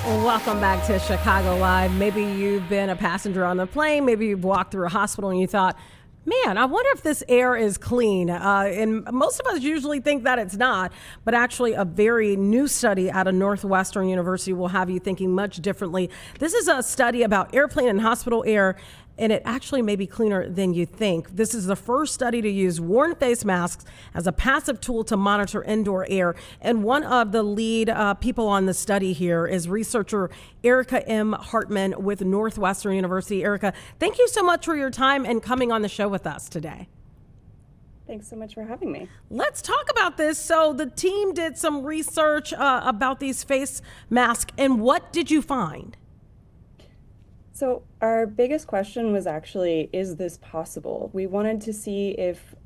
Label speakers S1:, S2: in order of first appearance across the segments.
S1: Welcome back to Chicago Live. Maybe you've been a passenger on the plane. Maybe you've walked through a hospital and you thought, man, I wonder if this air is clean. And most of us usually think that it's not, but actually a very new study out of Northwestern University will have you thinking much differently. This is a study about airplane and hospital air, and it actually may be cleaner than you think. This is the first study to use worn face masks as a passive tool to monitor indoor air. And one of the lead people on the study here is researcher Erica M. Hartman with Northwestern University. Erica, thank you so much for your time and coming on the show with us today.
S2: Thanks so much for having me.
S1: Let's talk about this. So the team did some research about these face masks, and what did you find?
S2: So our biggest question was actually, is this possible? We wanted to see if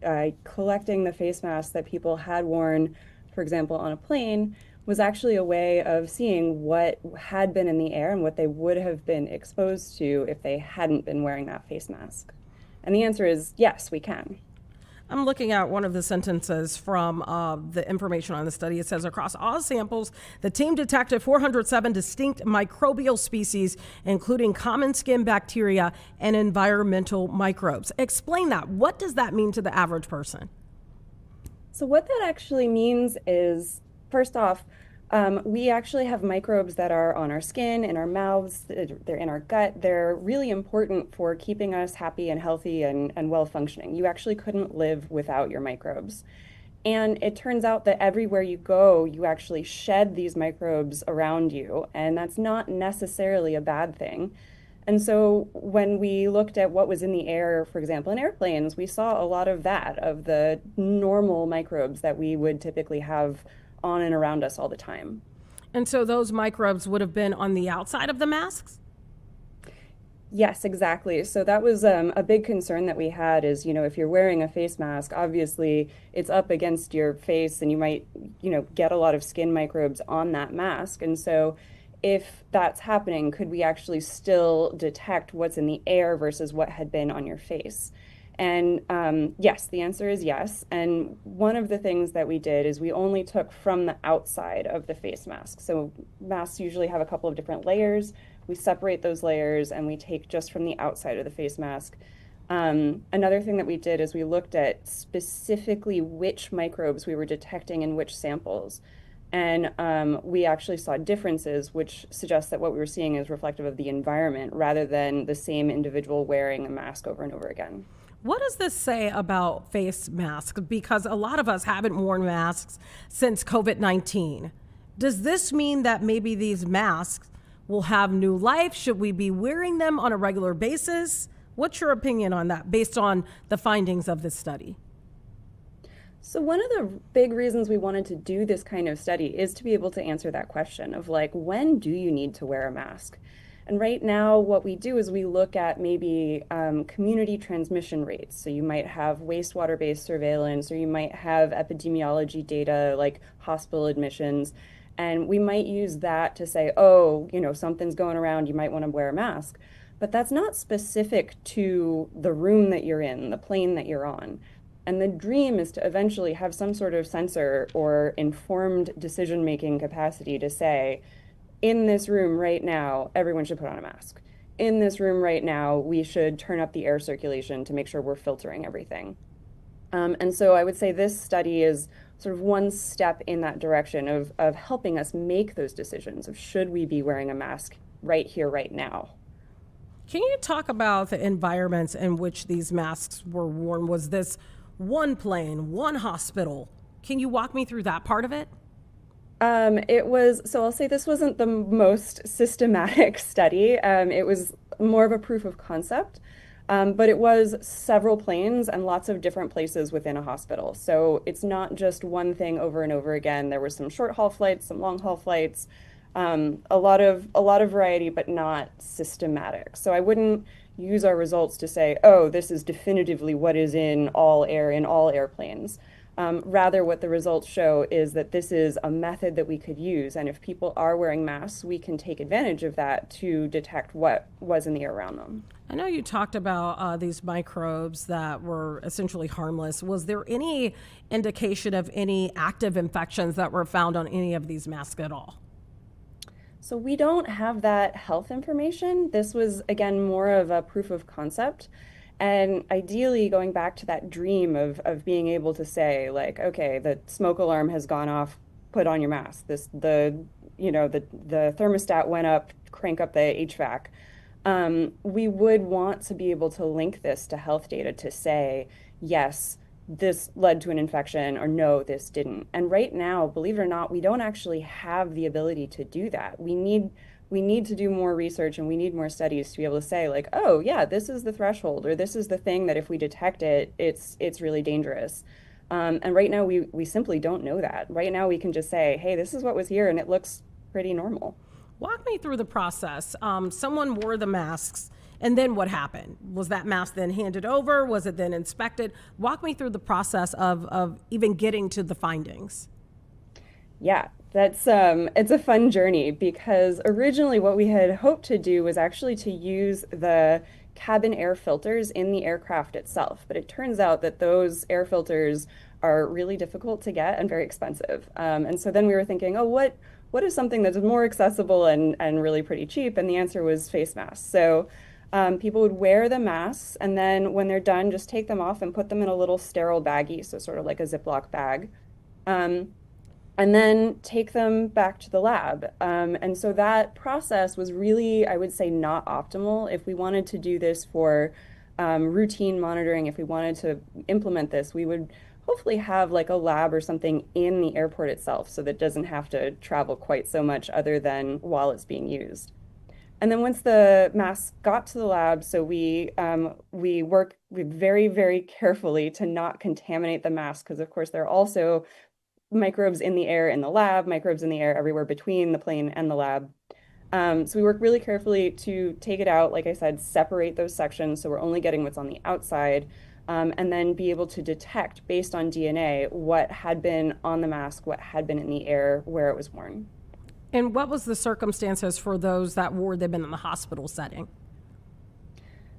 S2: collecting the face masks that people had worn, for example, on a plane, was actually a way of seeing what had been in the air and what they would have been exposed to if they hadn't been wearing that face mask. And the answer is yes, we can.
S1: I'm looking at one of the sentences from the information on the study. It says, across all samples, the team detected 407 distinct microbial species, including common skin bacteria and environmental microbes. Explain that. What does that mean to the average person?
S2: So what that actually means is, first off, we actually have microbes that are on our skin, in our mouths, they're in our gut. They're really important for keeping us happy and healthy and well functioning. You actually couldn't live without your microbes. And it turns out that everywhere you go, you actually shed these microbes around you, and that's not necessarily a bad thing. And so when we looked at what was in the air, for example, in airplanes, we saw a lot of that, of the normal microbes that we would typically have on and around us all the time.
S1: And so those microbes would have been on the outside of the masks?
S2: Yes, exactly. So that was a big concern that we had is, if you're wearing a face mask, obviously it's up against your face and you might, get a lot of skin microbes on that mask. And so if that's happening, could we actually still detect what's in the air versus what had been on your face? And yes, the answer is yes. And one of the things that we did is we only took from the outside of the face mask. So masks usually have a couple of different layers. We separate those layers and we take just from the outside of the face mask. Another thing that we did is we looked at specifically which microbes we were detecting in which samples. And we actually saw differences, which suggests that what we were seeing is reflective of the environment rather than the same individual wearing a mask over and over again.
S1: What does this say about face masks? Because a lot of us haven't worn masks since COVID-19. Does this mean that maybe these masks will have new life? Should we be wearing them on a regular basis? What's your opinion on that based on the findings of this study?
S2: So one of the big reasons we wanted to do this kind of study is to be able to answer that question of when do you need to wear a mask? And right now, what we do is we look at maybe community transmission rates. So you might have wastewater-based surveillance, or you might have epidemiology data like hospital admissions. And we might use that to say, something's going around, you might want to wear a mask. But that's not specific to the room that you're in, the plane that you're on. And the dream is to eventually have some sort of sensor or informed decision-making capacity to say, in this room right now, everyone should put on a mask. In this room right now, we should turn up the air circulation to make sure we're filtering everything. And so I would say this study is sort of one step in that direction of helping us make those decisions of should we be wearing a mask right here, right now.
S1: Can you talk about the environments in which these masks were worn? Was this one plane, one hospital? Can you walk me through that part of it?
S2: So I'll say this wasn't the most systematic study. It was more of a proof of concept, but it was several planes and lots of different places within a hospital. So it's not just one thing over and over again. There were some short haul flights, some long haul flights, a lot of variety, but not systematic. So I wouldn't use our results to say, oh, this is definitively what is in all airplanes. Rather, what the results show is that this is a method that we could use. And if people are wearing masks, we can take advantage of that to detect what was in the air around them.
S1: I know you talked about these microbes that were essentially harmless. Was there any indication of any active infections that were found on any of these masks at all?
S2: So we don't have that health information. This was, again, more of a proof of concept. And ideally, going back to that dream of being able to say, like, okay, the smoke alarm has gone off, put on your mask. The thermostat went up, crank up the HVAC. We would want to be able to link this to health data to say, yes, this led to an infection, or no, this didn't. And right now, believe it or not, we don't actually have the ability to do that. We need to do more research, and we need more studies to be able to say, like, oh yeah, this is the threshold, or this is the thing that if we detect it, it's really dangerous. And right now we simply don't know that. Right now we can just say, hey, this is what was here, and it looks pretty normal.
S1: Walk me through the process. Someone wore the masks, and then what happened? Was that mask then handed over? Was it then inspected? Walk me through the process of even getting to the findings.
S2: Yeah, that's it's a fun journey because originally what we had hoped to do was actually to use the cabin air filters in the aircraft itself, but it turns out that those air filters are really difficult to get and very expensive. And so then we were thinking, oh, what is something that's more accessible and really pretty cheap? And the answer was face masks. So people would wear the masks, and then when they're done, just take them off and put them in a little sterile baggie, so sort of like a Ziploc bag. Um, and then take them back to the lab. And so that process was really, I would say, not optimal. If we wanted to do this for routine monitoring, if we wanted to implement this, we would hopefully have like a lab or something in the airport itself so that it doesn't have to travel quite so much other than while it's being used. And then once the masks got to the lab, so we work very, very carefully to not contaminate the mask, because of course there are also microbes in the air in the lab, microbes in the air everywhere between the plane and the lab. So we work really carefully to take it out, like I said, separate those sections so we're only getting what's on the outside, and then be able to detect based on DNA what had been on the mask, what had been in the air where it was worn.
S1: And what was the circumstances for those that wore them in the hospital setting?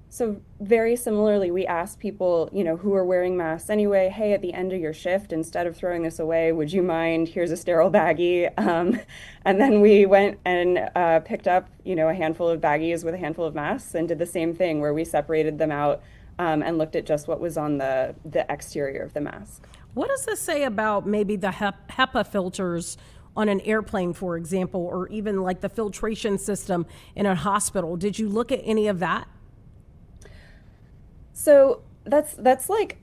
S2: So very similarly, we asked people, who are wearing masks anyway, hey, at the end of your shift, instead of throwing this away, would you mind? Here's a sterile baggie. And then we went and picked up, a handful of baggies with a handful of masks and did the same thing where we separated them out and looked at just what was on the exterior of the mask.
S1: What does this say about maybe the HEPA filters on an airplane, for example, or even like the filtration system in a hospital? Did you look at any of that?
S2: So that's like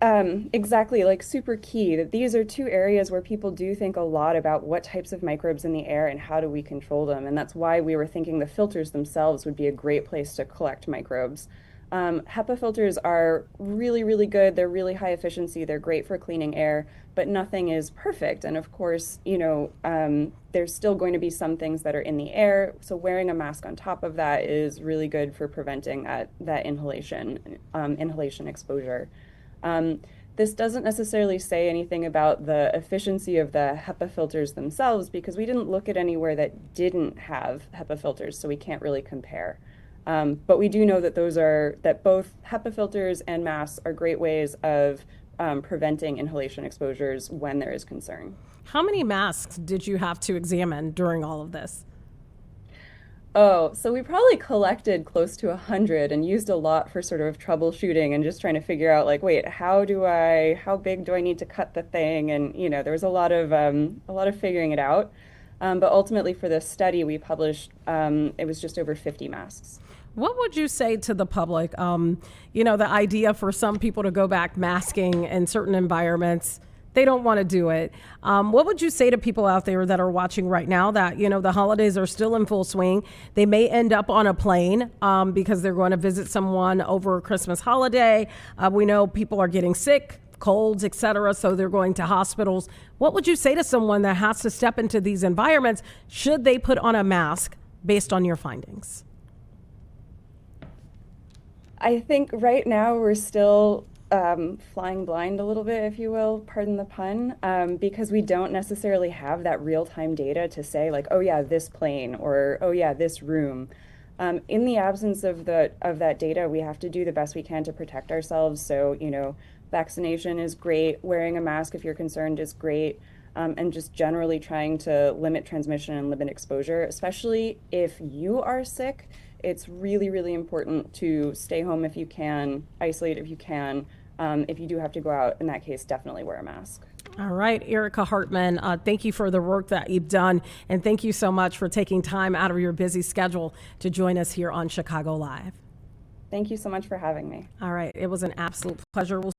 S2: exactly like super key that these are two areas where people do think a lot about what types of microbes in the air and how do we control them. And that's why we were thinking the filters themselves would be a great place to collect microbes. HEPA filters are really, really good. They're really high efficiency. They're great for cleaning air, but nothing is perfect. And of course, there's still going to be some things that are in the air. So wearing a mask on top of that is really good for preventing that inhalation exposure. This doesn't necessarily say anything about the efficiency of the HEPA filters themselves because we didn't look at anywhere that didn't have HEPA filters, so we can't really compare. But we do know that that both HEPA filters and masks are great ways of preventing inhalation exposures when there is concern.
S1: How many masks did you have to examine during all of this?
S2: Oh, so we probably collected close to 100 and used a lot for sort of troubleshooting and just trying to figure out like, wait, how big do I need to cut the thing? And there was a lot of figuring it out. But ultimately for this study we published, it was just over 50 masks.
S1: What would you say to the public? The idea for some people to go back masking in certain environments, they don't want to do it. What would you say to people out there that are watching right now that, the holidays are still in full swing? They may end up on a plane because they're going to visit someone over a Christmas holiday. We know people are getting sick, colds, etc., so they're going to hospitals. What would you say to someone that has to step into these environments? Should they put on a mask based on your findings?
S2: I think right now we're still flying blind a little bit, if you will, pardon the pun, because we don't necessarily have that real-time data to say like, oh yeah, this plane or oh yeah, this room. In the absence of that data, we have to do the best we can to protect ourselves. So, vaccination is great. Wearing a mask if you're concerned is great. and just generally trying to limit transmission and limit exposure, especially if you are sick. It's really, really important to stay home if you can, isolate if you can. If you do have to go out, in that case, definitely wear a mask.
S1: All right, Erica Hartman, thank you for the work that you've done, and thank you so much for taking time out of your busy schedule to join us here on Chicago Live.
S2: Thank you so much for having me.
S1: All right, it was an absolute pleasure. We'll